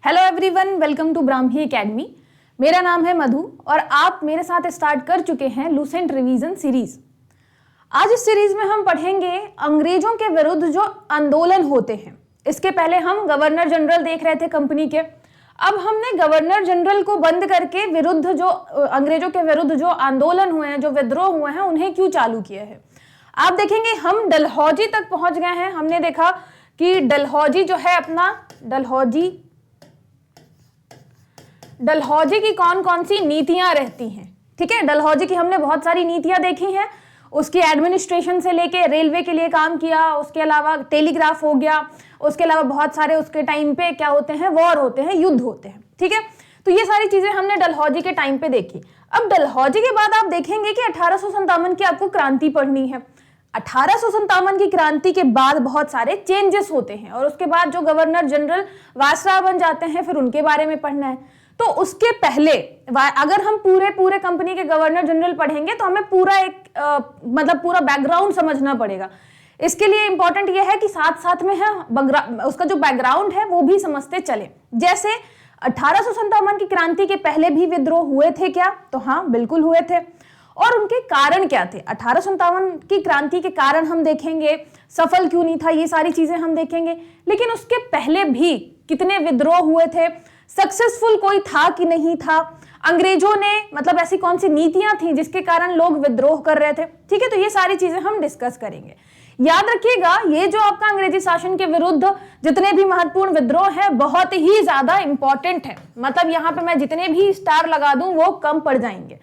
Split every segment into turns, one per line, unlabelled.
Hello everyone, welcome to Brahmi academy. मेरा नाम है मधु और आप मेरे साथ स्टार्ट कर चुके हैं लूसेंट रिवीजन सीरीज। आज इस सीरीज में हम पढ़ेंगे अंग्रेजों के विरुद्ध जो आंदोलन होते हैं। इसके पहले हम गवर्नर जनरल देख रहे थे कंपनी के। अब हमने गवर्नर जनरल को बंद करके विरुद्ध जो अंग्रेजों के विरुद्ध जो आंदोलन हुए हैं, जो विद्रोह हुए हैं, उन्हें क्यों चालू किया है। आप देखेंगे हम डलहौजी तक पहुंच गए हैं। हमने देखा कि डलहौजी जो है अपना डलहौजी की कौन कौन सी नीतियां रहती हैं। ठीक है, डलहौजी की हमने बहुत सारी नीतियां देखी हैं। उसकी एडमिनिस्ट्रेशन से लेके रेलवे के लिए काम किया, उसके अलावा टेलीग्राफ हो गया, उसके अलावा बहुत सारे उसके टाइम पे क्या होते हैं, वॉर होते हैं, युद्ध होते हैं। ठीक है, तो ये सारी चीजें हमने डलहौजी के टाइम पे देखी। अब डलहौजी के बाद आप देखेंगे कि 1857 की आपको क्रांति पढ़नी है। 1857 की क्रांति के बाद बहुत सारे चेंजेस होते हैं और उसके बाद जो गवर्नर जनरल वायसराय बन जाते हैं, फिर उनके बारे में पढ़ना है। तो उसके पहले अगर हम पूरे कंपनी के गवर्नर जनरल पढ़ेंगे तो हमें पूरा पूरा बैकग्राउंड समझना पड़ेगा। इसके लिए इंपॉर्टेंट यह है कि साथ साथ में है उसका जो बैकग्राउंड है वो भी समझते चले। जैसे 1857 की क्रांति के पहले भी विद्रोह हुए थे क्या? तो हाँ, बिल्कुल हुए थे। और उनके कारण क्या थे? 1857 की क्रांति के कारण हम देखेंगे, सफल क्यों नहीं था, ये सारी चीजें हम देखेंगे। लेकिन उसके पहले भी कितने विद्रोह हुए थे, सक्सेसफुल कोई था कि नहीं था, अंग्रेजों ने ऐसी कौन सी नीतियां थी जिसके कारण लोग विद्रोह कर रहे थे। ठीक है, तो ये सारी चीजें हम डिस्कस करेंगे। याद रखिएगा, ये जो आपका अंग्रेजी शासन के विरुद्ध जितने भी महत्वपूर्ण विद्रोह हैं बहुत ही ज्यादा इंपॉर्टेंट है। यहाँ पे मैं जितने भी स्टार लगा दूं वो कम पड़ जाएंगे।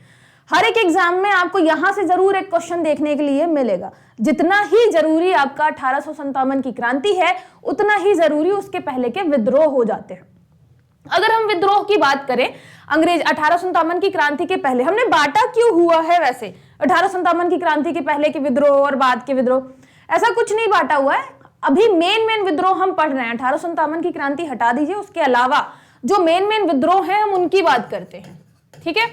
हर एक एग्जाम में आपको यहां से जरूर एक क्वेश्चन देखने के लिए मिलेगा। जितना ही जरूरी आपका 1857 की क्रांति है, उतना ही जरूरी उसके पहले के विद्रोह हो जाते हैं। अगर हम विद्रोह की बात करें, अंग्रेज 1857 की क्रांति के पहले हमने बांटा क्यों हुआ है? वैसे 1857 की क्रांति के पहले के विद्रोह और बाद के विद्रोह, ऐसा कुछ नहीं बांटा हुआ है। अभी मेन विद्रोह हम पढ़ रहे हैं। 1857 की क्रांति हटा दीजिए, उसके अलावा जो मेन विद्रोह हैं हम उनकी बात करते हैं। ठीक है,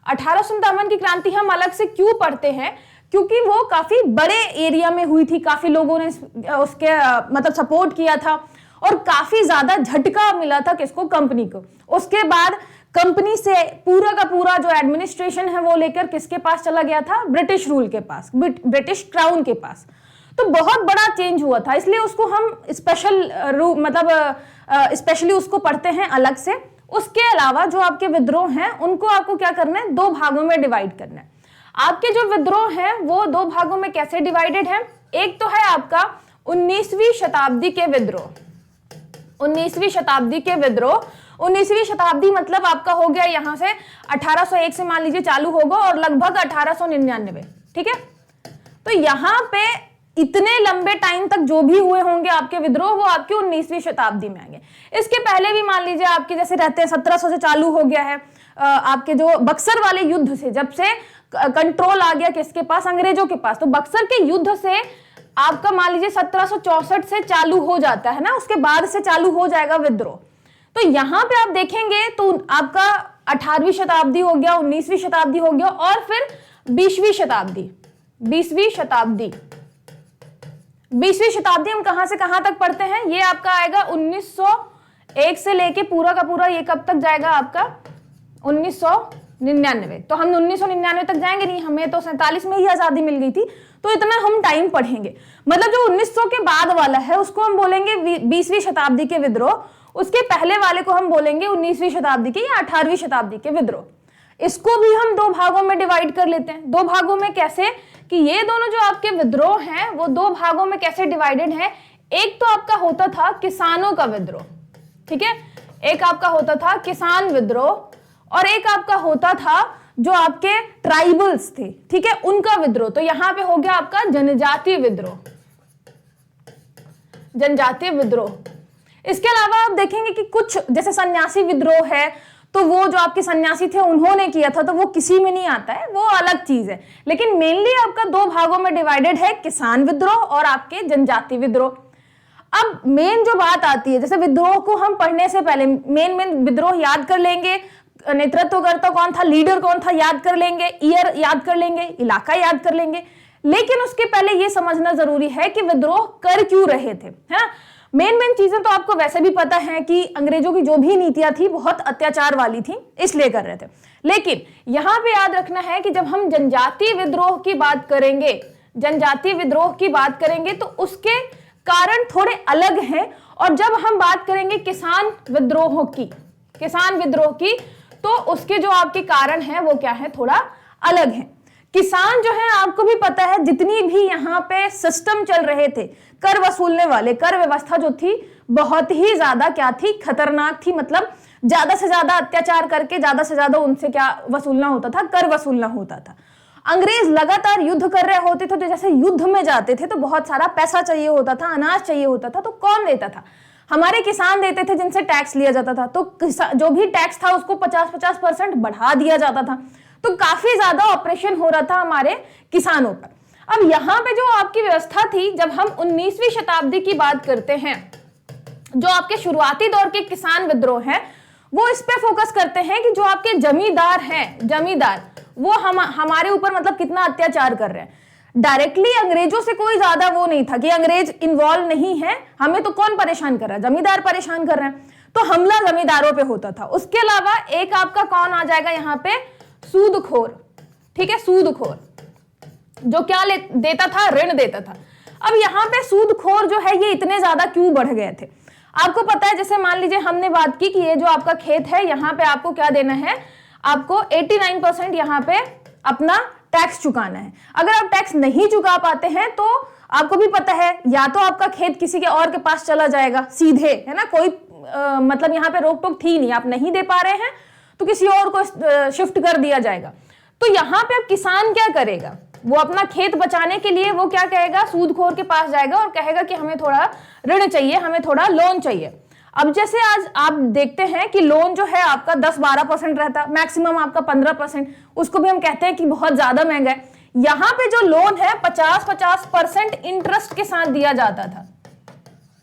1857 की क्रांति हम अलग से क्यों पढ़ते हैं? क्योंकि वो काफी बड़े एरिया में हुई थी, काफी लोगों ने उसके सपोर्ट किया था और काफी ज्यादा झटका मिला था किसको? कंपनी को। उसके बाद कंपनी से पूरा का पूरा जो एडमिनिस्ट्रेशन है वो लेकर किसके पास चला गया था? ब्रिटिश रूल के पास, ब्रिटिश क्राउन के पास। तो बहुत बड़ा चेंज हुआ था, इसलिए उसको हम स्पेशली उसको पढ़ते हैं अलग से। उसके अलावा जो आपके विद्रोह हैं उनको आपको क्या करना है? दो भागों में डिवाइड करना है। आपके जो विद्रोह हैं वो दो भागों में कैसे डिवाइडेड है? एक तो है आपका 19वीं शताब्दी के विद्रोह। 19वीं शताब्दी के विद्रोह, 19वीं शताब्दी मतलब आपका हो गया यहां से 1801 से मान लीजिए चालू होगा और लगभग 1899। ठीक है, तो यहां पे इतने लंबे टाइम तक जो भी हुए होंगे आपके विद्रोह वो आपके 19वीं शताब्दी में आएंगे। इसके पहले भी मान लीजिए आपके जैसे रहते हैं 1700 से चालू हो गया है आपके जो बक्सर वाले युद्ध से, जब से कंट्रोल आ गया किसके पास? अंग्रेजों के पास। तो बक्सर के युद्ध से आपका मान लीजिए 1764 से चालू हो जाता है ना, उसके बाद से चालू हो जाएगा विद्रोह। तो यहां पे आप देखेंगे तो आपका 18वीं शताब्दी हो गया, 19वीं शताब्दी हो गया और फिर 20वीं शताब्दी। 20वीं शताब्दी हम कहां से कहां तक पढ़ते हैं? ये आपका आएगा 1901 से लेके पूरा का पूरा, ये कब तक जाएगा आपका? 1999। तो हम 1999 तक जाएंगे नहीं, हमें तो 47 में ही आजादी मिल गई थी, तो इतना हम टाइम पढ़ेंगे। जो 1900 के बाद वाला है उसको हम बोलेंगे 20वीं शताब्दी के विद्रोह, उसके पहले वाले को हम बोलेंगे 19वीं शताब्दी के या 18वीं शताब्दी के विद्रोह। इसको भी हम दो भागों में डिवाइड कर लेते हैं। दो भागों में कैसे? कि ये दोनों जो आपके विद्रोह हैं वो दो भागों में कैसे डिवाइडेड है? एक तो आपका होता था किसानों का विद्रोह। ठीक है, एक आपका होता था किसान विद्रोह और एक आपका होता था जो आपके ट्राइबल्स थे, ठीक है, उनका विद्रोह। तो यहां पे हो गया आपका जनजातीय विद्रोह। जनजातीय विद्रोह। इसके अलावा आप देखेंगे कि कुछ जैसे सन्यासी विद्रोह है, तो वो जो आपके सन्यासी थे उन्होंने किया था, तो वो किसी में नहीं आता है, वो अलग चीज है। लेकिन मेनली आपका दो भागों में डिवाइडेड है, किसान विद्रोह और आपके जनजातीय विद्रोह। अब मेन जो बात आती है, जैसे विद्रोह को हम पढ़ने से पहले मेन विद्रोह याद कर लेंगे, नेतृत्वकर्ता कौन था, लीडर कौन था याद कर लेंगे, ईयर याद कर लेंगे, इलाका याद कर लेंगे। लेकिन उसके पहले यह समझना जरूरी है कि विद्रोह कर क्यों रहे थे, है ना? मेन मेन चीजें तो आपको वैसे भी पता है कि अंग्रेजों की जो भी नीतियां थी बहुत अत्याचार वाली थी, इसलिए कर रहे थे। लेकिन यहां पे याद रखना है कि जब हम जनजातीय विद्रोह की बात करेंगे, जनजातीय विद्रोह की बात करेंगे तो उसके कारण थोड़े अलग हैं। और जब हम बात करेंगे किसान विद्रोह की, तो उसके जो आपके कारण हैं वो क्या है, थोड़ा अलग है। किसान जो है, आपको भी पता है, जितनी भी यहाँ पे सिस्टम चल रहे थे कर वसूलने वाले, कर व्यवस्था जो थी बहुत ही ज्यादा क्या थी, खतरनाक थी। मतलब ज्यादा से ज्यादा अत्याचार करके ज्यादा से ज्यादा उनसे क्या वसूलना होता था, कर वसूलना होता था। अंग्रेज लगातार युद्ध कर रहे होते थे, तो जैसे युद्ध में जाते थे तो बहुत सारा पैसा चाहिए होता था, अनाज चाहिए होता था, तो कौन देता था, हमारे किसान देते थे जिनसे टैक्स लिया जाता था। तो जो भी टैक्स था उसको 50-50% बढ़ा दिया जाता था। तो काफी ज्यादा ऑपरेशन हो रहा था हमारे किसानों पर। अब यहाँ पे जो आपकी व्यवस्था थी, जब हम 19वीं शताब्दी की बात करते हैं, जो आपके शुरुआती दौर के किसान विद्रोह हैं, वो इस पे फोकस करते हैं कि जो आपके जमींदार हैं, जमींदार वो हमारे ऊपर मतलब कितना अत्याचार कर रहे हैं। डायरेक्टली अंग्रेजों से कोई ज्यादा वो नहीं था कि अंग्रेज इन्वॉल्व नहीं है, हमें तो कौन परेशान कर रहा है, जमींदार परेशान कर रहे हैं, तो हमला जमींदारों पे होता था। उसके अलावा एक आपका कौन आ जाएगा यहाँ पे, सूदखोर, ठीक है, सूदखोर, जो क्या देता था, ऋण देता था। अब यहाँ पे सूदखोर जो है ये इतने ज्यादा क्यों बढ़ गए थे, आपको पता है। जैसे मान लीजिए हमने बात की कि ये जो आपका खेत है, यहाँ पे आपको क्या देना है, आपको 89% यहाँ पे अपना टैक्स चुकाना है। अगर आप टैक्स नहीं चुका पाते हैं तो आपको भी पता है, या तो आपका खेत किसी के और के पास चला जाएगा सीधे, है ना, कोई मतलब यहाँ पे रोक टोक थी नहीं, आप नहीं दे पा रहे हैं तो किसी और को शिफ्ट कर दिया जाएगा। तो यहाँ पे अब किसान क्या करेगा, वो अपना खेत बचाने के लिए वो क्या कहेगा, सूदखोर के पास जाएगा और कहेगा कि हमें थोड़ा ऋण चाहिए, हमें थोड़ा लोन चाहिए। अब जैसे आज आप देखते हैं कि लोन जो है आपका 10-12% रहता, मैक्सिमम आपका 15%, उसको भी हम कहते हैं कि बहुत ज्यादा महंगा है। यहाँ पे जो लोन है 50% इंटरेस्ट के साथ दिया जाता था,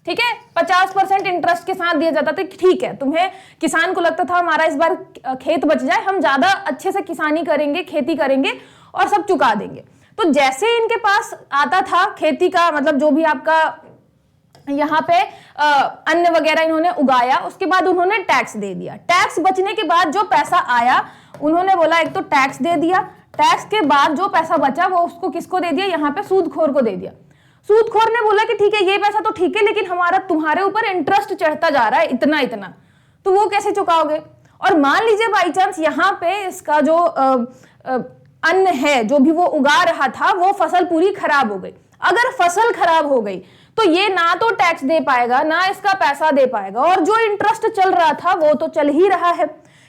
ठीक है, 50% इंटरेस्ट के साथ दिया जाता था। ठीक है, तुम्हें किसान को लगता था हमारा इस बार खेत बच जाए, हम ज्यादा अच्छे से किसानी करेंगे, खेती करेंगे और सब चुका देंगे। तो जैसे इनके पास आता था खेती का, मतलब जो भी आपका यहाँ पे अन्न वगैरह इन्होंने उगाया, उसके बाद उन्होंने टैक्स दे दिया। टैक्स बचने के बाद जो पैसा आया, उन्होंने बोला एक तो टैक्स दे दिया, टैक्स के बाद जो पैसा बचा वो उसको किसको दे दिया, यहाँ पे सूदखोर को दे दिया। सूदखोर ने बोला कि ठीक है ये पैसा तो ठीक है, लेकिन हमारा तुम्हारे ऊपर इंटरेस्ट चढ़ता जा रहा है इतना इतना, तो वो कैसे चुकाओगे। और मान लीजिए बाई चांस यहाँ पे इसका जो अन्न है, जो भी वो उगा रहा था, वो फसल पूरी खराब हो गई। अगर फसल खराब हो गई तो ये ना तो टैक्स दे पाएगा, ना इसका पैसा दे पाएगा, और जो इंटरेस्ट चल रहा था वो तो चल ही रहा है।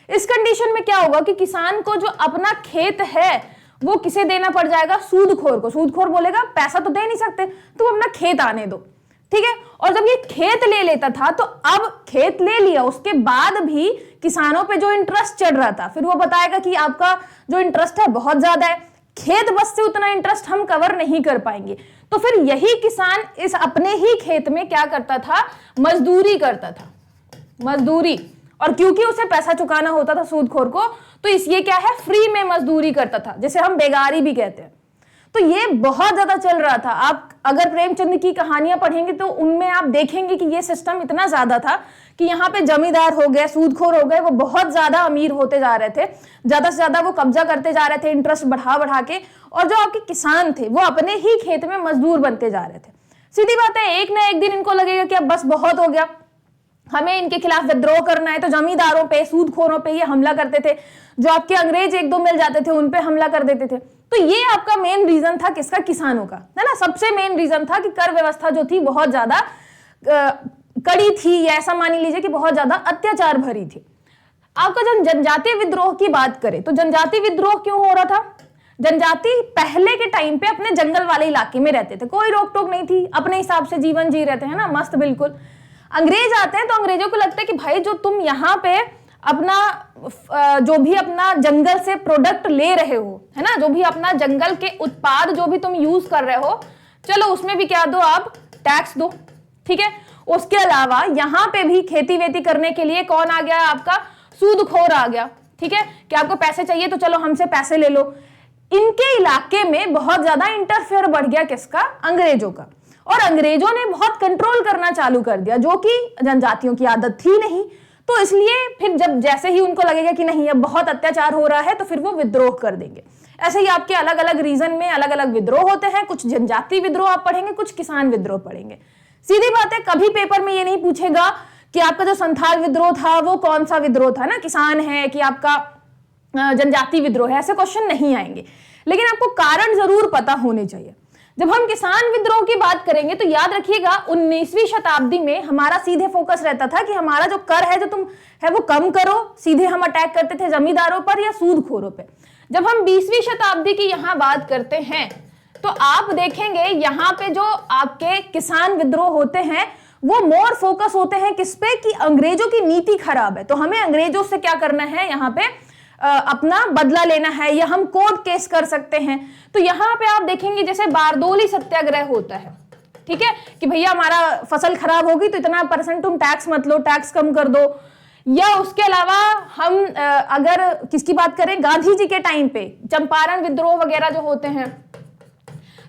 इस कंडीशन में क्या होगा कि किसान को जो अपना खेत है वो किसे देना पड़ जाएगा, सूदखोर को। सूदखोर बोलेगा पैसा तो दे नहीं सकते, तुम अपना खेत आने दो, ठीक है। और जब ये खेत ले लेता था, तो अब खेत ले लिया, उसके बाद भी किसानों पे जो इंटरेस्ट चढ़ रहा था, फिर वो बताएगा कि आपका जो इंटरेस्ट है बहुत ज्यादा है, खेत बस से उतना इंटरेस्ट हम कवर नहीं कर पाएंगे। तो फिर यही किसान इस अपने ही खेत में क्या करता था, मजदूरी करता था, मजदूरी। और क्योंकि उसे पैसा चुकाना होता था सूदखोर को, तो इसलिए क्या है, फ्री में मजदूरी करता था, जिसे हम बेगारी भी कहते हैं। तो ये बहुत ज्यादा चल रहा था। आप अगर प्रेमचंद की कहानियां पढ़ेंगे तो उनमें आप देखेंगे कि ये सिस्टम इतना ज्यादा था कि यहाँ पे जमींदार हो गए, सूदखोर हो गए, वो बहुत ज्यादा अमीर होते जा रहे थे, ज्यादा से ज्यादा वो कब्जा करते जा रहे थे, इंटरेस्ट बढ़ा बढ़ा के। और जो आपके किसान थे वो अपने ही खेत में मजदूर बनते जा रहे थे। सीधी बात है, एक ना एक दिन इनको लगेगा कि अब बस बहुत हो गया, हमें इनके खिलाफ विद्रोह करना है। तो जमींदारों पे, सूदखोरों पे ये हमला करते थे। जो आपके अंग्रेज एक दो मिल जाते थे उन पे हमला कर देते थे। तो ये आपका मेन रीजन था किसका, किसानों का, है ना। सबसे मेन रीजन था कि कर व्यवस्था जो थी बहुत ज्यादा कड़ी थी, या ऐसा मान लीजिए कि बहुत ज्यादा अत्याचार भरी थी। आपका जब जनजातीय विद्रोह की बात करें तो जनजातीय विद्रोह क्यों हो रहा था। जनजाति पहले के टाइम पे अपने जंगल वाले इलाके में रहते थे, कोई रोक टोक नहीं थी, अपने हिसाब से जीवन जी रहे थे, है ना, मस्त बिल्कुल। अंग्रेज आते हैं तो अंग्रेजों को लगता है कि भाई जो तुम यहाँ पे अपना जो भी अपना जंगल से प्रोडक्ट ले रहे हो, है ना, जो भी अपना जंगल के उत्पाद जो भी तुम यूज कर रहे हो, चलो उसमें भी क्या दो, आप टैक्स दो, ठीक है। उसके अलावा यहाँ पे भी खेती वेती करने के लिए कौन आ गया, आपका सूदखोर आ गया, ठीक है, कि आपको पैसे चाहिए तो चलो हमसे पैसे ले लो। इनके इलाके में बहुत ज्यादा इंटरफेयर बढ़ गया किसका, अंग्रेजों का। और अंग्रेजों ने बहुत कंट्रोल करना चालू कर दिया, जो कि जनजातियों की आदत थी नहीं। तो इसलिए फिर जब जैसे ही उनको लगेगा कि नहीं अब बहुत अत्याचार हो रहा है, तो फिर वो विद्रोह कर देंगे। ऐसे ही आपके अलग अलग रीजन में अलग अलग विद्रोह होते हैं, कुछ जनजाति विद्रोह आप पढ़ेंगे, कुछ किसान विद्रोह पढ़ेंगे। सीधी बात है, कभी पेपर में ये नहीं पूछेगा कि आपका जो संथाल विद्रोह था वो कौन सा विद्रोह था ना, किसान है कि आपका जनजाति विद्रोह है, ऐसे क्वेश्चन नहीं आएंगे। लेकिन आपको कारण जरूर पता होने चाहिए। जब हम किसान विद्रोह की बात करेंगे तो याद रखिएगा 19वीं शताब्दी में हमारा सीधे फोकस रहता था कि हमारा जो कर है जो तुम है वो कम करो। सीधे हम अटैक करते थे जमींदारों पर या सूदखोरों पे। जब हम 20वीं शताब्दी की यहाँ बात करते हैं तो आप देखेंगे यहाँ पे जो आपके किसान विद्रोह होते हैं वो मोर फोकस होते हैं किस पे, कि अंग्रेजों की नीति खराब है तो हमें अंग्रेजों से क्या करना है, यहाँ पे अपना बदला लेना है या हम कोर्ट केस कर सकते हैं। तो यहाँ पे आप देखेंगे जैसे बारदोली सत्याग्रह होता है, ठीक है, कि भैया हमारा फसल खराब होगी तो इतना % तुम टैक्स मत लो, टैक्स कम कर दो। या उसके अलावा हम अगर किसकी बात करें, गांधी जी के टाइम पे चंपारण विद्रोह वगैरह जो होते हैं,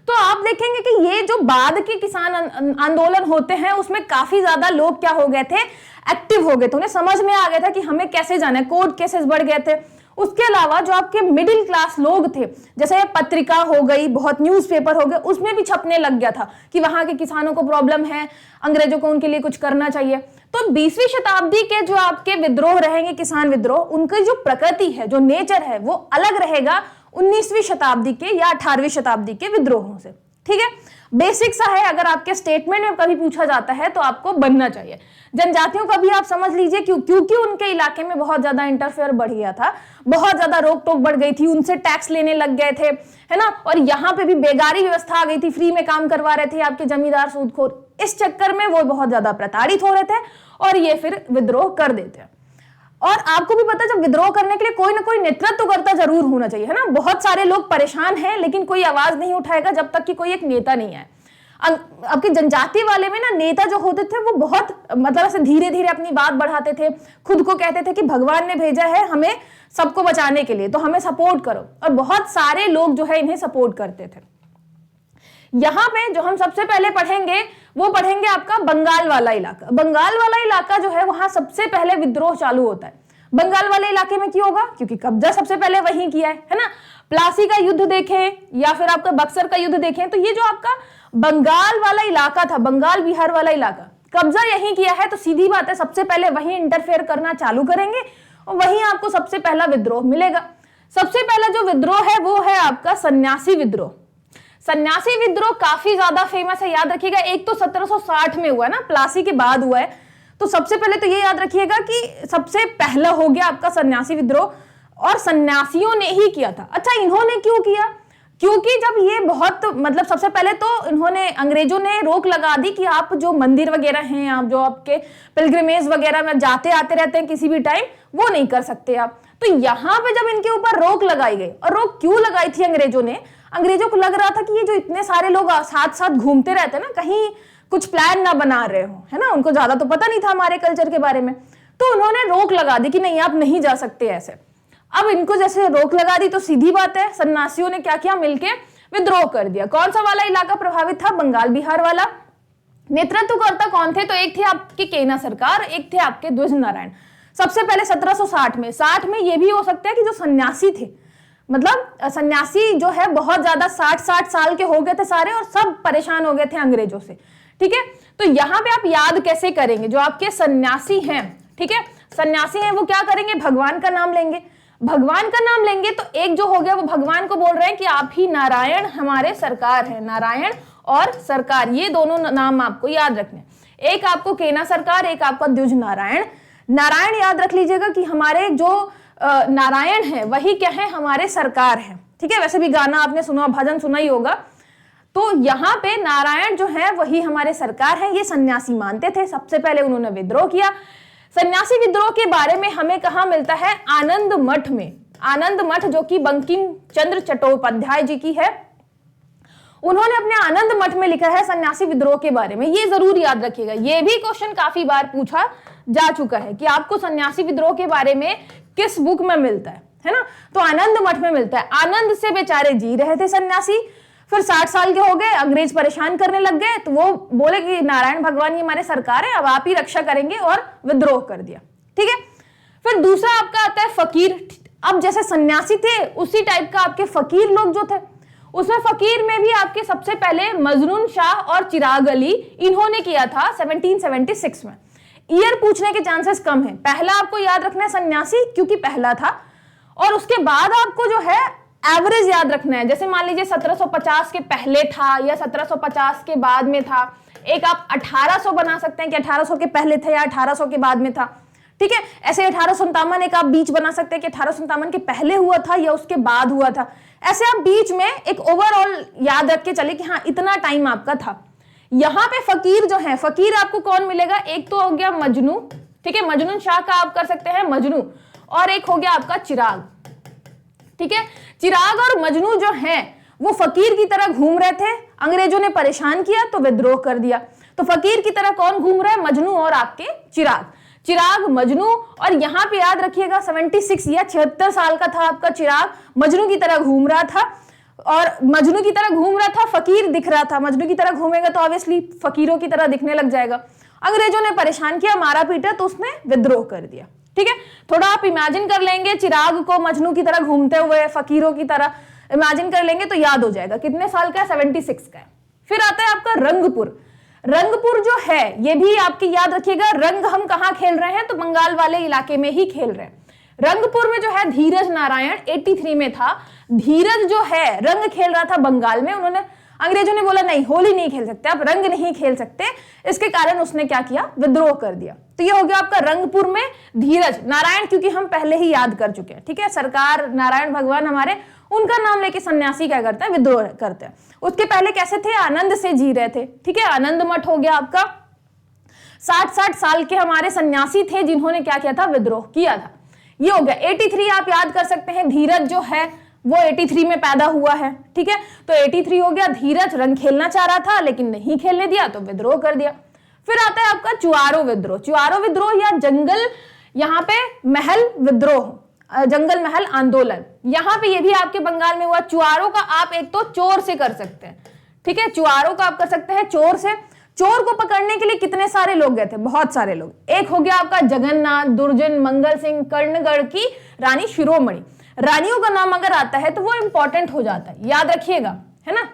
तो आप देखेंगे कि ये जो बाद के किसान आंदोलन होते हैं उसमें काफी ज्यादा लोग क्या हो गए थे, एक्टिव हो गए थे। उन्हें समझ में आ गया था कि हमें कैसे जाना है, कोर्ट केसेस बढ़ गए थे। उसके अलावा जो आपके मिडिल क्लास लोग थे, जैसे पत्रिका हो गई, बहुत न्यूज़पेपर हो गए, उसमें भी छपने लग गया था कि वहां के किसानों को प्रॉब्लम है, अंग्रेजों को उनके लिए कुछ करना चाहिए। तो 20वीं शताब्दी के जो आपके विद्रोह रहेंगे, किसान विद्रोह, उनकी जो प्रकृति है, जो नेचर है, वो अलग रहेगा 19वीं शताब्दी के या 18वीं शताब्दी के विद्रोहों से। ठीक है, बेसिक सा है, अगर आपके स्टेटमेंट में कभी पूछा जाता है तो आपको बनना चाहिए। जनजातियों का भी आप समझ लीजिए, क्योंकि उनके इलाके में बहुत ज्यादा इंटरफेयर बढ़ गया था, बहुत ज्यादा रोक टोक बढ़ गई थी, उनसे टैक्स लेने लग गए थे, है ना, और यहाँ पे भी बेगारी व्यवस्था आ गई थी, फ्री में काम करवा रहे थे आपके जमींदार सूदखोर। इस चक्कर में वो बहुत ज्यादा प्रताड़ित हो रहे थे और ये फिर विद्रोह कर देते। और आपको भी पता है जब विद्रोह करने के लिए कोई ना कोई नेतृत्व करता जरूर होना चाहिए, है ना। बहुत सारे लोग परेशान हैं लेकिन कोई आवाज नहीं उठाएगा जब तक कि कोई एक नेता नहीं आए। आपके जनजाति वाले में ना नेता जो होते थे वो बहुत मतलब ऐसे धीरे धीरे अपनी बात बढ़ाते थे, खुद को कहते थे कि भगवान ने भेजा है हमें सबको बचाने के लिए, तो हमें सपोर्ट करो, और बहुत सारे लोग जो है इन्हें सपोर्ट करते थे। यहाँ पे जो हम सबसे पहले पढ़ेंगे वो पढ़ेंगे आपका बंगाल वाला इलाका। बंगाल वाला इलाका जो है वहां सबसे पहले विद्रोह चालू होता है। बंगाल वाले इलाके में क्यों होगा, क्योंकि कब्जा सबसे पहले वहीं किया है ना। प्लासी का युद्ध देखें या फिर आपका बक्सर का युद्ध देखें तो ये जो आपका बंगाल वाला इलाका था, बंगाल बिहार वाला इलाका, कब्जा यहीं किया है, तो सीधी बात है सबसे पहले वहीं इंटरफेयर करना चालू करेंगे और वहीं आपको सबसे पहला विद्रोह मिलेगा। सबसे पहला जो विद्रोह है वो है आपका सन्यासी विद्रोह। सन्यासी विद्रोह काफी ज्यादा फेमस है, याद रखिएगा। एक तो 1760 में हुआ है ना, प्लासी के बाद हुआ है, तो सबसे पहले तो ये याद रखिएगा कि सबसे पहला हो गया आपका सन्यासी विद्रोह, और सन्यासियों ने ही किया था। अच्छा, इन्होंने क्यों किया, क्योंकि जब ये बहुत मतलब सबसे पहले तो इन्होंने अंग्रेजों ने रोक लगा दी कि आप जो मंदिर वगैरह हैं, आप जो आपके पिलग्रिमेज वगैरह में जाते आते रहते हैं किसी भी टाइम, वो नहीं कर सकते आप। तो यहाँ पे जब इनके ऊपर रोक लगाई गई, और रोक क्यों लगाई थी अंग्रेजों ने, अंग्रेजों को लग रहा था कि ये जो इतने सारे लोग साथ साथ घूमते रहते हैं ना, कहीं कुछ प्लान ना बना रहे हो, है ना, उनको ज्यादा तो पता नहीं था हमारे कल्चर के बारे में, तो उन्होंने रोक लगा दी कि नहीं आप नहीं जा सकते ऐसे। अब इनको जैसे रोक लगा दी तो सीधी बात है सन्यासियों ने क्या किया, मिलके विद्रोह कर दिया। कौन सा वाला इलाका प्रभावित था, बंगाल बिहार वाला। नेतृत्वकर्ता कौन थे, तो एक थे आपके केना सरकार, एक थे आपके ध्वज नारायण। सबसे पहले 1760 में, 60 में ये भी हो सकता है कि जो सन्यासी थे, मतलब सन्यासी जो है बहुत ज्यादा 60 साल के हो गए थे सारे, और सब परेशान हो गए थे अंग्रेजों से। ठीक है, तो यहाँ पे आप याद कैसे करेंगे, जो आपके सन्यासी हैं, ठीक है, सन्यासी हैं वो क्या करेंगे, भगवान का नाम लेंगे। भगवान का नाम लेंगे तो एक जो हो गया वो भगवान को बोल रहे हैं कि आप ही नारायण हमारे सरकार है। नारायण और सरकार, ये दोनों नाम आपको याद रखने, एक आपको केना सरकार, एक आपका द्विज नारायण। नारायण याद रख लीजिएगा कि हमारे जो नारायण है वही क्या है, हमारे सरकार है। ठीक है, वैसे भी गाना आपने सुना, भजन सुना ही होगा। तो यहाँ पे नारायण जो है वही हमारे सरकार है, ये सन्यासी मानते थे। सबसे पहले उन्होंने विद्रोह किया। सन्यासी विद्रोह के बारे में हमें कहाँ मिलता है, आनंद मठ में। आनंद मठ जो कि बंकिम चंद्र चट्टोपाध्याय जी की है, उन्होंने अपने आनंद मठ में लिखा है सन्यासी विद्रोह के बारे में। ये जरूर याद रखिएगा, ये भी क्वेश्चन काफी बार पूछा जा चुका है कि आपको सन्यासी विद्रोह के बारे में किस बुक में मिलता है ना। तो आनंद मठ में मिलता है। आनंद से बेचारे जी रहे थे सन्यासी, फिर 60 साल के हो गए, अंग्रेज परेशान करने लग गए, तो वो बोले कि नारायण भगवान ये हमारे सरकार है, अब आप ही रक्षा करेंगे, और विद्रोह कर दिया। ठीक है, फिर दूसरा आपका आता है फकीर। अब जैसे सन्यासी थे उसी टाइप का आपके फकीर लोग जो थे, उसमें फकीर में भी आपके सबसे पहले मजनून शाह और चिराग अली, इन्होंने किया था 1776 में। ईयर पूछने के चांसेस कम है। पहला आपको याद रखना है सन्यासी, क्योंकि पहला था, और उसके बाद आपको जो है एवरेज याद रखना है। जैसे मान लीजिए 1750 के पहले था या 1750 के बाद में था। एक आप 1800 बना सकते हैं कि 1800 के पहले थे या 1800 के बाद में था। ठीक है, ऐसे 1857 एक आप बीच बना सकते हैं कि 1857 के पहले हुआ था या उसके बाद हुआ था। ऐसे आप बीच में एक ओवरऑल याद रख के चले कि हाँ इतना टाइम आपका था। यहाँ पे फकीर जो है, फकीर आपको कौन मिलेगा? एक तो हो गया मजनू, ठीक है, मजनून शाह का आप कर सकते हैं मजनू, और एक हो गया आपका चिराग। ठीक है, चिराग और मजनू जो है वो फकीर की तरह घूम रहे थे, अंग्रेजों ने परेशान किया तो विद्रोह कर दिया। तो फकीर की तरह कौन घूम रहा है? मजनू और आपके चिराग। चिराग, मजनू, और यहां पे याद रखिएगा 76 या 76 साल का था आपका चिराग, मजनू की तरह घूम रहा था, और मजनू की तरह घूम रहा था, फकीर दिख रहा था। मजनू की तरह घूमेगा तो ऑब्वियसली फकीरों की तरह दिखने लग जाएगा। अंग्रेजों ने परेशान किया, मारा पीटा, तो उसने विद्रोह कर दिया। ठीक है, थोड़ा आप इमेजिन कर लेंगे चिराग को मजनू की तरह घूमते हुए, फकीरों की तरह इमेजिन कर लेंगे तो याद हो जाएगा। कितने साल का है? 76 का है। फिर आता है आपका रंगपुर। रंगपुर जो है ये भी आपकी याद रखिएगा, रंग हम कहां खेल रहे हैं? तो बंगाल वाले इलाके में ही खेल रहे हैं। रंगपुर में जो है धीरज नारायण 83 में था। धीरज जो है रंग खेल रहा था बंगाल में। उन्होंने, अंग्रेजों ने बोला नहीं होली नहीं खेल सकते आप, रंग नहीं खेल सकते, इसके कारण उसने क्या किया? विद्रोह कर दिया। तो ये हो गया आपका रंगपुर में धीरज नारायण, क्योंकि हम पहले ही याद कर चुके हैं। ठीक है, सरकार नारायण भगवान हमारे, उनका नाम लेके सन्यासी क्या करते हैं? विद्रोह करते हैं। उसके पहले कैसे थे? आनंद से जी रहे थे। ठीक है, आनंद मठ हो गया आपका। 60 साल के हमारे सन्यासी थे जिन्होंने क्या किया था? विद्रोह किया था। ये हो गया 83 आप याद कर सकते हैं। धीरज जो है वो 83 में पैदा हुआ है। ठीक है, तो 83 हो गया। धीरज रंग खेलना चाह रहा था लेकिन नहीं खेलने दिया तो विद्रोह कर दिया। फिर आता है आपका चुआरो विद्रोह। चुआरो विद्रोह या जंगल, यहाँ पे महल विद्रोह, जंगल महल आंदोलन, यहाँ पे ये भी आपके बंगाल में हुआ। चुआरो का आप एक तो चोर से कर सकते हैं। ठीक है, चुआरो का आप कर सकते हैं चोर से। चोर को पकड़ने के लिए कितने सारे लोग गए थे? बहुत सारे लोग। एक हो गया आपका जगन्नाथ, दुर्जन, मंगल सिंह, कर्णगढ़ की रानी शिरोमणि। रानियों का नाम अगर आता है तो वो इंपॉर्टेंट हो जाता है, याद रखिएगा, है ना।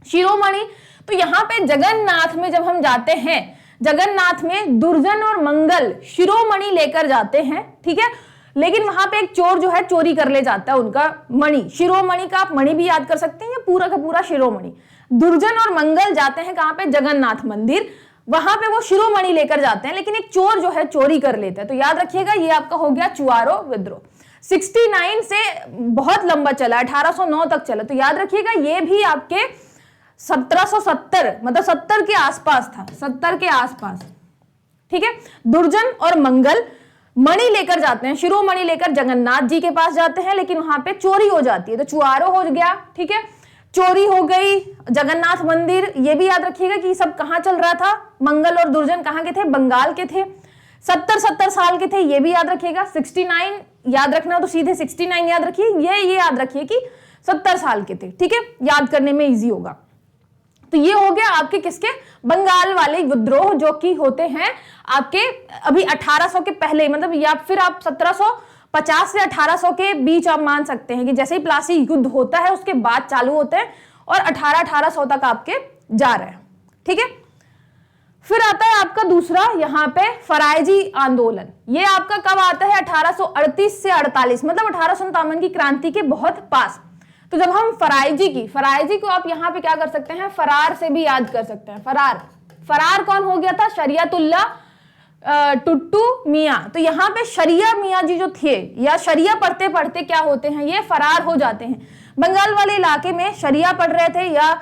शिरोमणि, तो यहाँ पे जगन्नाथ में जब हम जाते हैं, जगन्नाथ में दुर्जन और मंगल शिरोमणि लेकर जाते हैं। ठीक है, लेकिन वहां पे एक चोर जो है चोरी कर ले जाता है उनका मणि। शिरोमणि का आप मणि भी याद कर सकते हैं, या पूरा का पूरा शिरोमणि। दुर्जन और मंगल जाते हैं कहां पे? जगन्नाथ मंदिर, वहां पे वो शिरोमणि लेकर जाते हैं, लेकिन एक चोर जो है चोरी कर लेता है। तो याद रखिएगा ये आपका हो गया चुआरो विद्रोह। 69 से बहुत लंबा चला, 1809 तक चला। तो याद रखिएगा ये भी आपके 1770 मतलब 70 के आसपास था, 70 के आसपास। ठीक है, दुर्जन और मंगल मणि लेकर जाते हैं, शिरोमणि लेकर जगन्नाथ जी के पास जाते हैं, लेकिन वहां पे चोरी हो जाती है, तो चुआरो हो गया। ठीक है, चोरी हो गई। जगन्नाथ मंदिर, ये भी याद रखिएगा कि सब कहां चल रहा था? मंगल और दुर्जन कहां के थे? बंगाल के थे। 70 साल के थे, ये भी याद रखिएगा। 69 याद रखना तो सीधे 69 याद रखिए, ये याद रखिए कि 70 साल के थे। ठीक है, याद करने में इजी होगा। तो ये हो गया आपके किसके? बंगाल वाले विद्रोह, जो कि होते हैं आपके अभी 1800 के पहले, मतलब या फिर आप 1750 से 1800 के बीच आप मान सकते हैं कि जैसे ही प्लासी युद्ध होता है उसके बाद चालू होते हैं, और 1800 तक आपके जा रहे हैं। ठीक है, फिर आता है आपका दूसरा यहाँ पे फरायजी आंदोलन। ये आपका कब आता है? 1838 से 48, मतलब 1857 की क्रांति के बहुत पास। तो जब हम फरायजी को आप यहाँ पे क्या कर सकते हैं? फरार से भी याद कर सकते हैं। फरार कौन हो गया था? शरियतुल्लाह टुट्टू मियाँ। तो यहाँ पे शरिया मियाँ जी जो थे, या शरिया पढ़ते पढ़ते क्या होते हैं? ये फरार हो जाते हैं। बंगाल वाले इलाके में शरिया पढ़ रहे थे, या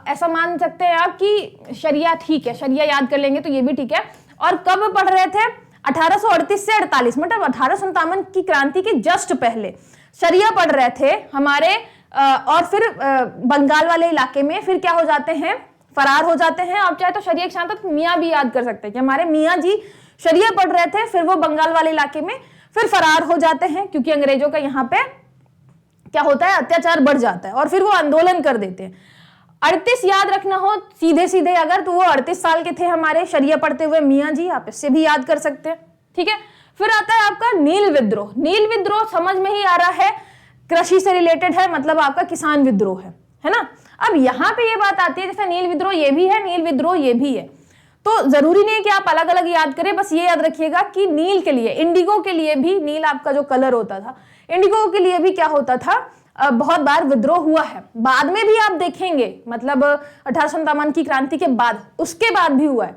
ऐसा मान सकते हैं आप कि शरिया, ठीक है, शरिया याद कर लेंगे तो ये भी ठीक है। और कब पढ़ रहे थे? 1838 से 48, मतलब 1857 की क्रांति के जस्ट पहले शरिया पढ़ रहे थे हमारे। और फिर बंगाल वाले इलाके में फिर क्या हो जाते हैं? फरार हो जाते हैं। आप चाहे तो शरिया के साथ मियाँ भी याद कर सकते हैं कि हमारे मियाँ जी शरिया पढ़ रहे थे, फिर वो बंगाल वाले इलाके में फिर फरार हो जाते हैं, क्योंकि अंग्रेजों का यहाँ पे क्या होता है, अत्याचार बढ़ जाता है और फिर वो आंदोलन कर देते हैं। 38 याद रखना हो सीधे सीधे अगर, तो वो 38 साल के थे हमारे शरिया पढ़ते हुए मियाँ जी, आप इससे भी याद कर सकते हैं। ठीक है, फिर आता है आपका नील विद्रोह। नील विद्रोह समझ में ही आ रहा है, कृषि से रिलेटेड है, मतलब आपका किसान विद्रोह है ना। अब यहाँ पे ये बात आती है, जैसे नील विद्रोह ये भी है, नील विद्रोह ये भी है, तो जरूरी नहीं है कि आप अलग अलग याद करें, बस ये याद रखिएगा कि नील के लिए, इंडिगो के लिए भी, नील आपका जो कलर होता था, इंडिगो के लिए भी क्या होता था, बहुत बार विद्रोह हुआ है। बाद में भी आप देखेंगे, मतलब 1857 की क्रांति के बाद, उसके बाद भी हुआ है,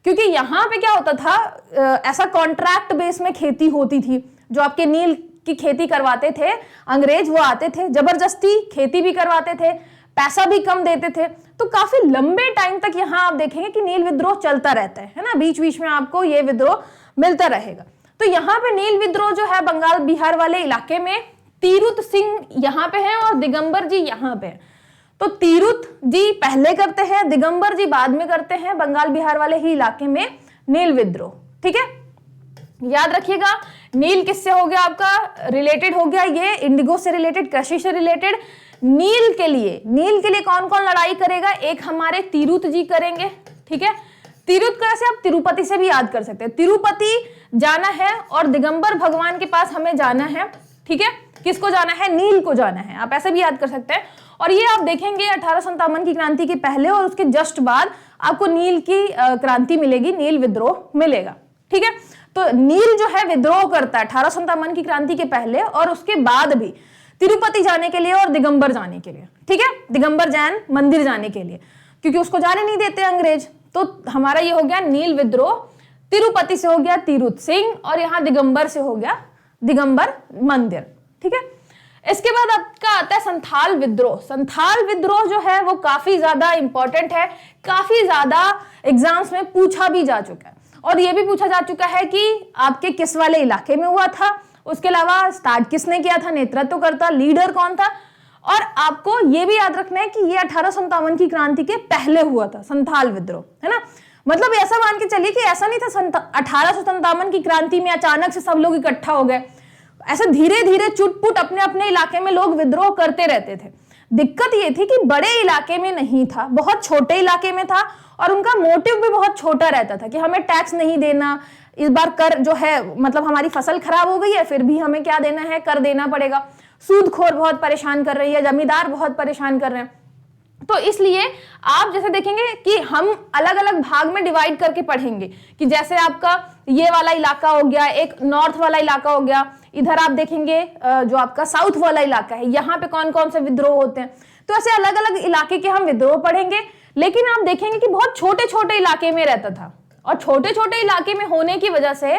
क्योंकि यहाँ पे क्या होता था, ऐसा कॉन्ट्रैक्ट बेस में खेती होती थी। जो आपके नील की खेती करवाते थे अंग्रेज, वो आते थे, जबरदस्ती खेती भी करवाते थे, पैसा भी कम देते थे, तो काफी लंबे टाइम तक यहाँ आप देखेंगे कि नील विद्रोह चलता रहता है ना, बीच बीच में आपको ये विद्रोह मिलता रहेगा। तो यहाँ पे नील विद्रोह जो है बंगाल बिहार वाले इलाके में, तीरुत सिंह यहाँ पे हैं और दिगंबर जी यहाँ पे हैं। तो तीरुत जी पहले करते हैं, दिगंबर जी बाद में करते हैं, बंगाल बिहार वाले ही इलाके में नील विद्रोह। ठीक है, याद रखिएगा, नील किससे हो गया आपका रिलेटेड, हो गया ये इंडिगो से रिलेटेड, कृषि से रिलेटेड। नील के लिए कौन कौन लड़ाई करेगा, एक हमारे तीरुत जी करेंगे। ठीक है, तीरुत का से आप तिरुपति से भी याद कर सकते हैं, तिरुपति जाना है और दिगंबर भगवान के पास हमें जाना है। ठीक है, किसको जाना है, नील को जाना है, आप ऐसे भी याद कर सकते हैं। और ये आप देखेंगे 1857 की क्रांति के पहले और उसके जस्ट बाद आपको नील की क्रांति मिलेगी, नील विद्रोह मिलेगा। ठीक है, तो नील जो है विद्रोह करता है 1857 की क्रांति के पहले और उसके बाद भी, तिरुपति जाने के लिए और दिगंबर जाने के लिए। ठीक है, दिगंबर जैन मंदिर जाने के लिए, क्योंकि उसको जाने नहीं देते अंग्रेज। तो हमारा ये हो गया नील विद्रोह, तिरुपति से हो गया तीरुत सिंह और यहाँ दिगंबर से हो गया दिगंबर मंदिर। ठीक है, इसके बाद आपका आता है संथाल विद्रोह। संथाल विद्रोह जो है वो काफी ज्यादा इंपॉर्टेंट है, काफी ज्यादा एग्जाम्स में पूछा भी जा चुका है और ये भी पूछा जा चुका है कि आपके किस वाले इलाके में हुआ था, उसके अलावा स्टार्ट किसने किया था, नेतृत्व करता, लीडर कौन था। और आपको ये भी याद रखना है कि ये 1857 की क्रांति के पहले हुआ था संथाल विद्रोह, है ना। मतलब ऐसा मान के चलिए कि ऐसा नहीं था 1857 की क्रांति में अचानक से सब लोग इकट्ठा हो गए, ऐसे धीरे धीरे चुटपुट अपने अपने इलाके में लोग विद्रोह करते रहते थे। दिक्कत ये थी कि बड़े इलाके में नहीं था, बहुत छोटे इलाके में था और उनका मोटिव भी बहुत छोटा रहता था कि हमें टैक्स नहीं देना, इस बार कर जो है, मतलब हमारी फसल खराब हो गई है फिर भी हमें क्या देना है, कर देना पड़ेगा, सूदखोर बहुत परेशान कर रही है, जमींदार बहुत परेशान कर रहे हैं। तो इसलिए आप जैसे देखेंगे कि हम अलग अलग भाग में डिवाइड करके पढ़ेंगे कि जैसे आपका ये वाला इलाका हो गया, एक नॉर्थ वाला इलाका हो गया, इधर आप देखेंगे जो आपका साउथ वाला इलाका है, यहाँ पे कौन कौन से विद्रोह होते हैं। तो ऐसे अलग अलग इलाके के हम विद्रोह पढ़ेंगे, लेकिन आप देखेंगे कि बहुत छोटे छोटे इलाके में रहता था और छोटे छोटे इलाके में होने की वजह से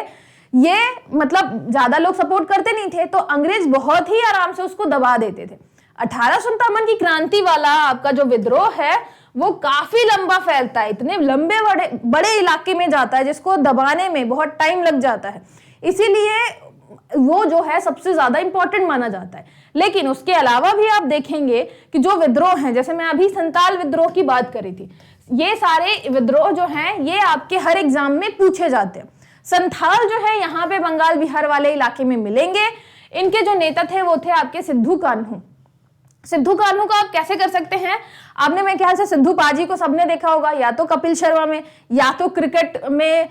ये मतलब ज्यादा लोग सपोर्ट करते नहीं थे, तो अंग्रेज बहुत ही आराम से उसको दबा देते थे। 1857 की क्रांति वाला आपका जो विद्रोह है वो काफी लंबा फैलता है, इतने लंबे बड़े इलाके में जाता है जिसको दबाने में बहुत टाइम लग जाता है, इसीलिए वो जो है सबसे ज्यादा इंपॉर्टेंट माना जाता है। लेकिन उसके अलावा भी आप देखेंगे कि जो विद्रोह हैं, जैसे मैं अभी संथाल विद्रोह की बात करी थी, ये सारे विद्रोह जो हैं ये आपके हर एग्जाम में पूछे जाते हैं। संथाल जो है यहाँ पे बंगाल बिहार वाले इलाके में मिलेंगे। इनके जो नेता थे वो थे आपके सिद्धू कान्हू। सिद्धू कान्हू को आप कैसे कर सकते हैं, आपने मेरे ख्याल से सिद्धू पाजी को सबने देखा होगा, या तो कपिल शर्मा में या तो क्रिकेट में,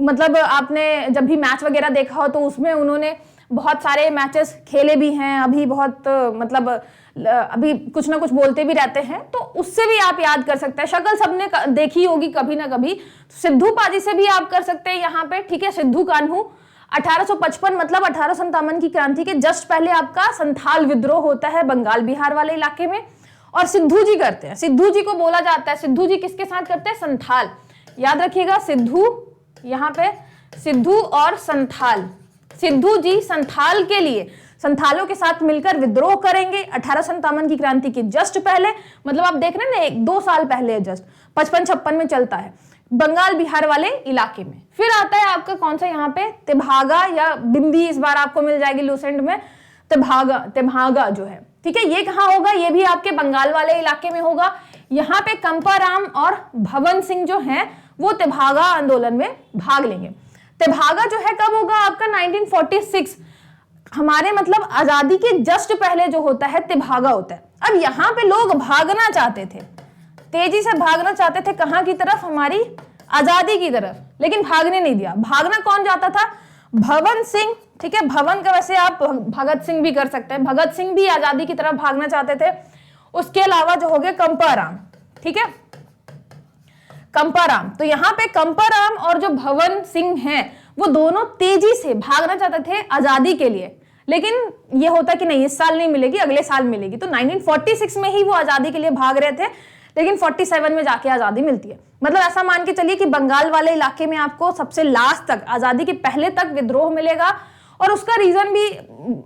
मतलब आपने जब भी मैच वगैरह देखा हो तो उसमें उन्होंने बहुत सारे मैचेस खेले भी हैं, अभी बहुत मतलब अभी कुछ ना कुछ बोलते भी रहते हैं, तो उससे भी आप याद कर सकते हैं। शक्ल सबने देखी होगी कभी ना कभी, सिद्धू पाजी से भी आप कर सकते हैं यहाँ पे। ठीक है, सिद्धू कान्हू 1855 मतलब 1857 की क्रांति के जस्ट पहले आपका संथाल विद्रोह होता है बंगाल बिहार वाले इलाके में, और सिद्धू जी करते हैं। सिद्धू जी को बोला जाता है, सिद्धू जी किसके साथ करते हैं, संथाल। याद रखिएगा, सिद्धू यहाँ पे सिद्धू और संथाल, सिद्धू जी संथाल के लिए संथालों के साथ मिलकर विद्रोह करेंगे 1857 की क्रांति के जस्ट पहले, मतलब आप देख रहे हैं ना 1-2 साल पहले, जस्ट 55-56 में चलता है बंगाल बिहार वाले इलाके में। फिर आता है आपका कौन सा यहाँ पे, तेभागा या बिंदी, इस बार आपको मिल जाएगी लूसेंट में, तेभागा जो है। ठीक है, ये कहाँ होगा, ये भी आपके बंगाल वाले इलाके में होगा। यहाँ पे कंपाराम और भवन सिंह जो हैं वो तेभागा आंदोलन में भाग लेंगे। तेभागा जो है कब होगा आपका, 1946। हमारे मतलब आजादी के जस्ट पहले जो होता है तेभागा होता है। अब यहाँ पे लोग भागना चाहते थे, तेजी से भागना चाहते थे, कहाँ की तरफ, हमारी आजादी की तरफ, लेकिन भागने नहीं दिया। भागना कौन जाता था, भवन सिंह, ठीक है, भवन का वैसे आप भगत सिंह भी कर सकते हैं, भगत सिंह भी आजादी की तरफ भागना चाहते थे। उसके अलावा जो हो गया कंपाराम, ठीक है, कंपाराम। तो यहाँ पे कंपाराम और जो भवन सिंह हैं वो दोनों तेजी से भागना चाहते थे आजादी के लिए, लेकिन ये होता कि नहीं इस साल नहीं मिलेगी, अगले साल मिलेगी। तो 1946 में ही वो आजादी के लिए भाग रहे थे, लेकिन 47 में जाके आजादी मिलती है। मतलब ऐसा मान के चलिए कि बंगाल वाले इलाके में आपको सबसे लास्ट तक, आजादी के पहले तक विद्रोह मिलेगा। और उसका रीजन भी,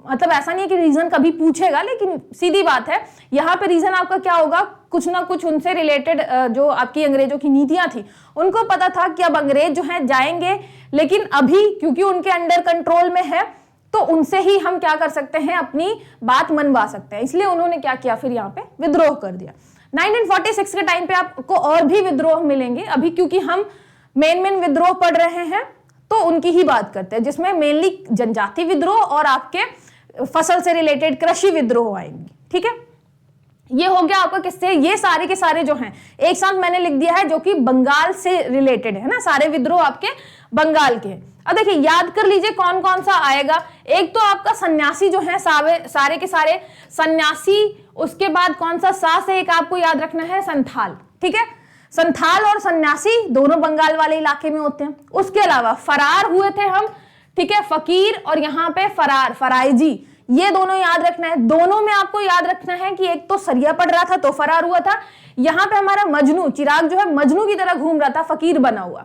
मतलब ऐसा नहीं है कि रीजन कभी पूछेगा, लेकिन सीधी बात है यहाँ पे रीजन आपका क्या होगा, कुछ ना कुछ उनसे रिलेटेड जो आपकी अंग्रेजों की नीतियां थी, उनको पता था कि अब अंग्रेज जो हैं जाएंगे, लेकिन अभी क्योंकि उनके अंडर कंट्रोल में है तो उनसे ही हम क्या कर सकते हैं, अपनी बात मनवा सकते हैं। इसलिए उन्होंने क्या किया, फिर यहाँ पे विद्रोह कर दिया। 1946 के टाइम पे आपको और भी विद्रोह मिलेंगे। अभी क्योंकि हम मेन विद्रोह पढ़ रहे हैं तो उनकी ही बात करते हैं, जिसमें मेनली जनजाति विद्रोह और आपके फसल से रिलेटेड कृषि विद्रोह आएंगे। ठीक है, ये हो गया आपका किससे, ये सारे के सारे जो हैं एक साथ मैंने लिख दिया है, जो कि बंगाल से रिलेटेड है ना, सारे विद्रोह आपके बंगाल के हैं। अब देखिए याद कर लीजिए कौन कौन सा आएगा। एक तो आपका सन्यासी जो है, सारे के सारे सन्यासी। उसके बाद कौन सा, सा से एक आपको याद रखना है, संथाल। ठीक है, संथाल और सन्यासी दोनों बंगाल वाले इलाके में होते हैं। उसके अलावा फरार हुए थे हम, ठीक है, फकीर और यहाँ पे फरार, फराइजी, ये दोनों याद रखना है। दोनों में आपको याद रखना है कि एक तो सरिया पड़ रहा था तो फरार हुआ था, यहाँ पे हमारा मजनू, चिराग जो है मजनू की तरह घूम रहा था, फकीर बना हुआ।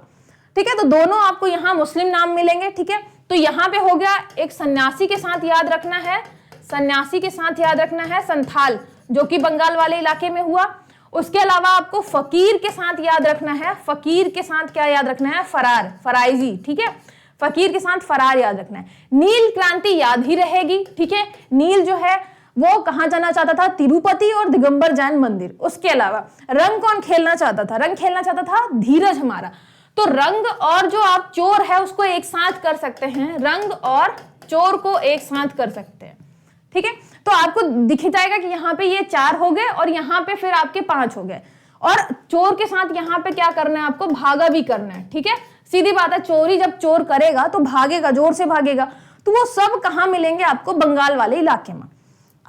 ठीक है, तो दोनों आपको यहाँ मुस्लिम नाम मिलेंगे। ठीक है, तो यहाँ पे हो गया एक सन्यासी के साथ याद रखना है, सन्यासी के साथ याद रखना है संथाल, जो कि बंगाल वाले इलाके में हुआ। उसके अलावा आपको फकीर के साथ याद रखना है, फकीर के साथ क्या याद रखना है, फरार, फराइजी। ठीक है, फकीर के साथ फरार याद रखना है। नील क्रांति याद ही रहेगी। ठीक है, नील जो है वो कहाँ जाना चाहता था, तिरुपति और दिगंबर जैन मंदिर। उसके अलावा रंग कौन खेलना चाहता था, रंग खेलना चाहता था धीरज हमारा। तो रंग और जो आप चोर है उसको एक साथ कर सकते हैं, रंग और चोर को एक साथ कर सकते हैं। ठीक है, तो आपको दिख जाएगा कि यहाँ पे ये 4 हो गए और यहाँ पे फिर आपके 5 हो गए, और चोर के साथ यहाँ पे क्या करना है, आपको भागा भी करना है। ठीक है, सीधी बात है, चोरी जब चोर करेगा तो भागेगा, जोर से भागेगा। तो वो सब कहाँ मिलेंगे आपको, बंगाल वाले इलाके में।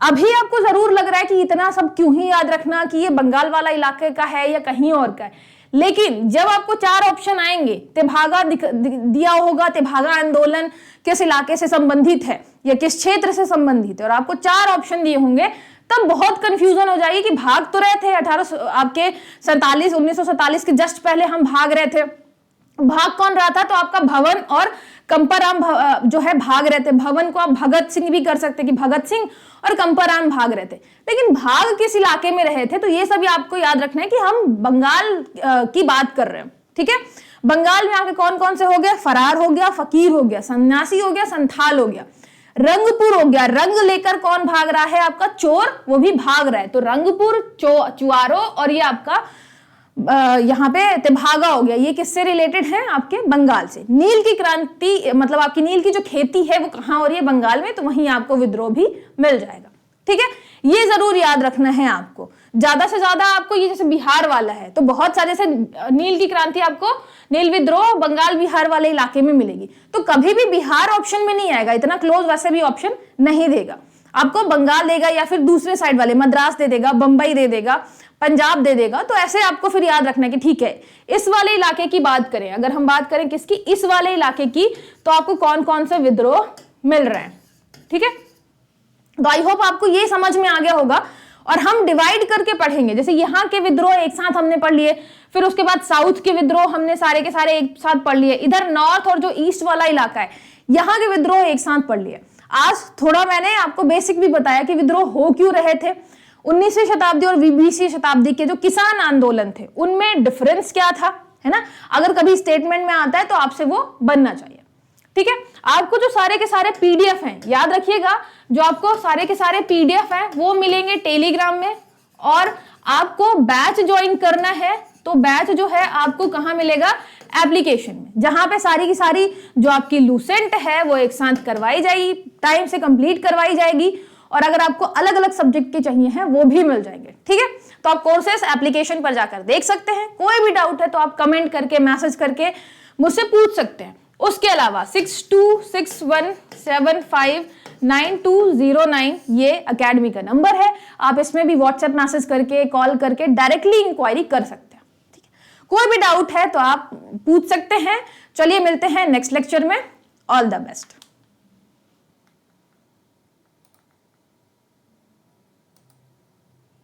अभी आपको जरूर लग रहा है कि इतना सब क्यों ही याद रखना कि ये बंगाल वाला इलाके का है या कहीं और का है, लेकिन जब आपको 4 ऑप्शन आएंगे, तेभागा दिया होगा, तेभागा आंदोलन किस इलाके से संबंधित है या किस क्षेत्र से संबंधित है, और आपको 4 ऑप्शन दिए होंगे, तब बहुत कंफ्यूजन हो जाएगी कि भाग तो रहे थे 1947 के जस्ट पहले हम भाग रहे थे। भाग कौन रहा था, तो आपका भवन और कंपाराम जो है भाग रहे थे। भवन को आप भगत सिंह भी कर सकते कि भगत सिंह और कंपाराम भाग रहे थे, लेकिन भाग किस इलाके में रहे थे, तो ये सभी आपको याद रखना है कि हम बंगाल की बात कर रहे हैं। ठीक है, बंगाल में आपके कौन कौन से हो गए, फरार हो गया, फकीर हो गया, सन्यासी हो गया, संथाल हो गया, रंगपुर हो गया। रंग लेकर कौन भाग रहा है, आपका चोर, वो भी भाग रहा है। तो रंगपुर, चुआरो और ये आपका यहाँ पे तेभागा हो गया, ये किससे रिलेटेड है, आपके बंगाल से। नील की क्रांति, मतलब आपकी नील की जो खेती है वो कहाँ हो रही है, बंगाल में, तो वहीं आपको विद्रोह भी मिल जाएगा। ठीक है, ये जरूर याद रखना है आपको। ज्यादा से ज्यादा आपको ये जैसे बिहार वाला है तो बहुत सारे से नील की क्रांति आपको, नील विद्रोह बंगाल बिहार वाले इलाके में मिलेगी, तो कभी भी बिहार ऑप्शन में नहीं आएगा, इतना क्लोज वैसे भी ऑप्शन नहीं देगा आपको। बंगाल देगा या फिर दूसरे साइड वाले मद्रास दे देगा, बंबई दे देगा, पंजाब दे देगा। तो ऐसे आपको फिर याद रखना है कि ठीक है, इस वाले इलाके की बात करें, अगर हम बात करें किसकी, इस वाले इलाके की, तो आपको कौन कौन से विद्रोह मिल रहे हैं। ठीक है, तो आई होप आपको ये समझ में आ गया होगा। और हम डिवाइड करके पढ़ेंगे, जैसे यहाँ के विद्रोह एक साथ हमने पढ़ लिए, फिर उसके बाद साउथ के विद्रोह हमने सारे के सारे एक साथ पढ़ लिए, इधर नॉर्थ और जो ईस्ट वाला इलाका है यहाँ के विद्रोह एक साथ पढ़ लिए। आज थोड़ा मैंने आपको बेसिक भी बताया कि विद्रोह हो क्यों रहे थे। 19वीं शताब्दी और 20वीं शताब्दी के जो किसान आंदोलन थे उनमें डिफरेंस क्या था, है ना, अगर कभी स्टेटमेंट में आता है तो आपसे वो बनना चाहिए। ठीक है, आपको जो सारे के सारे पीडीएफ हैं, याद रखिएगा, जो आपको सारे के सारे पीडीएफ हैं वो मिलेंगे टेलीग्राम में, और आपको बैच ज्वाइन करना है तो बैच जो है आपको कहाँ मिलेगा? एप्लीकेशन में, जहां पे सारी की सारी जो आपकी लूसेंट है वो एक साथ करवाई जाएगी, टाइम से कंप्लीट करवाई जाएगी, और अगर आपको अलग अलग सब्जेक्ट के चाहिए हैं वो भी मिल जाएंगे। ठीक है, तो आप कोर्सेस एप्लीकेशन पर जाकर देख सकते हैं। कोई भी डाउट है तो आप कमेंट करके, मैसेज करके मुझसे पूछ सकते हैं। उसके अलावा 6261759209 ये अकेडमी का नंबर है, आप इसमें भी व्हाट्सएप मैसेज करके, कॉल करके डायरेक्टली इंक्वायरी कर सकते हैं। ठीक है, कोई भी डाउट है तो आप पूछ सकते हैं। चलिए मिलते हैं नेक्स्ट लेक्चर में। All the best.